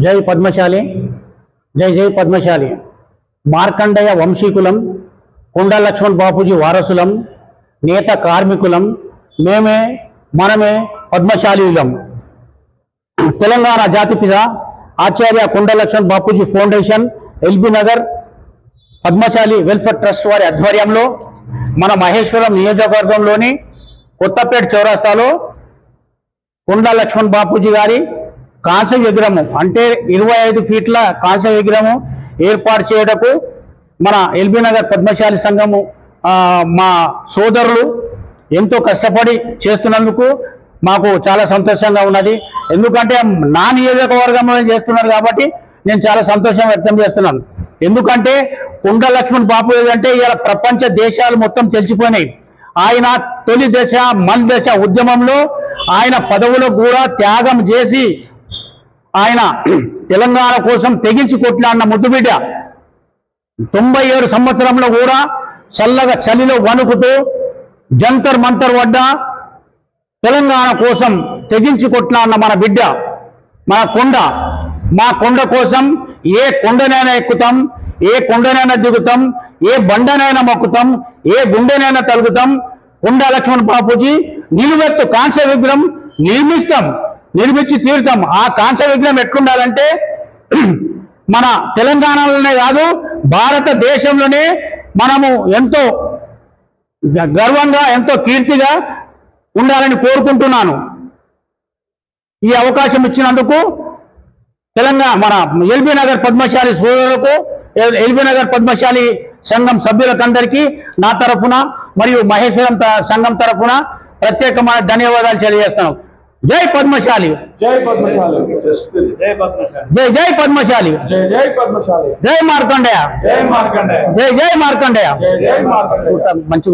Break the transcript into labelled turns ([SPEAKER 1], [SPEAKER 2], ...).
[SPEAKER 1] జై పద్మశాలి, జై జై పద్మశాలి. మార్కండేయ వంశీకులం, కొండ లక్ష్మణ్ బాపూజీ వారసులం, నేత కార్మికులం, మేమే మనమే పద్మశాలీలం. తెలంగాణ జాతిపిత Acharya Konda Laxman Bapuji foundation, LB Nagar Padmashali welfare trust వారి ఆధ్వర్యంలో మన మహేశ్వరం నియోజకవర్గంలోని కొత్తపేట చౌరస్తాలో కొండ లక్ష్మణ్ బాపూజీ గారి కాంస్య విగ్రహము, అంటే 25 ఫీట్ల కాంస్య విగ్రహము ఏర్పాటు చేయటకు మన ఎల్బీ నగర్ పద్మశాలి సంఘము మా సోదరులు ఎంతో కష్టపడి చేస్తున్నందుకు మాకు చాలా సంతోషంగా ఉన్నది. ఎందుకంటే నా నియోజకవర్గంలో చేస్తున్నారు కాబట్టి నేను చాలా సంతోషం వ్యక్తం చేస్తున్నాను. ఎందుకంటే కొండ లక్ష్మణ్ బాపూజీ అంటే ఇలా ప్రపంచ దేశాలు మొత్తం తెలిసిపోయినాయి. ఆయన తొలి దశ మల్ దశ ఉద్యమంలో ఆయన పదవులకు కూడా త్యాగం చేసి ఆయన తెలంగాణ కోసం తెగించి కొట్లాడిన ముద్దుబిడ్డ. 97 సంవత్సరంలో కూడా చల్లగా చలిలో వణుకుతూ జంతర్ మంతర్ వద్ద తెలంగాణ కోసం తెగించి కొట్లాడిన మన బిడ్డ, మన కొండ. మా కొండ కోసం ఏ కొండనైనా ఎక్కుతాం, ఏ కొండనైనా దిగుతాం, ఏ బండనైనా మొక్కుతాం, ఏ గుండెనైనా తలుగుతాం. కొండ లక్ష్మణ్ బాపూజీ నిలువెత్తు కాంస్య విగ్రహం నిర్మించి తీరుతాం. ఆ కాంస్య విగ్రహం ఎట్లుండాలంటే మన తెలంగాణలోనే కాదు భారతదేశంలోనే మనము ఎంతో గర్వంగా ఎంతో కీర్తిగా ఉండాలని కోరుకుంటున్నాను. ఈ అవకాశం ఇచ్చినందుకు తెలంగాణ మన ఎల్బీ నగర్ పద్మశాలి సోదరులకు, ఎల్బీ నగర్ పద్మశాలి సంఘం సభ్యులకందరికీ నా తరఫున మరియు మహేశ్వరం సంఘం తరఫున ప్రత్యేకమైన ధన్యవాదాలు తెలియజేస్తాను. జై పద్మశాలి, జై పద్మశాలి, జై జై పద్మశాలి, జై జై పద్మశాలి, జై మార్కండేయ, జై మార్కండేయ, జై జై మార్కండేయ, జై జై మార్కండేయ. మంచి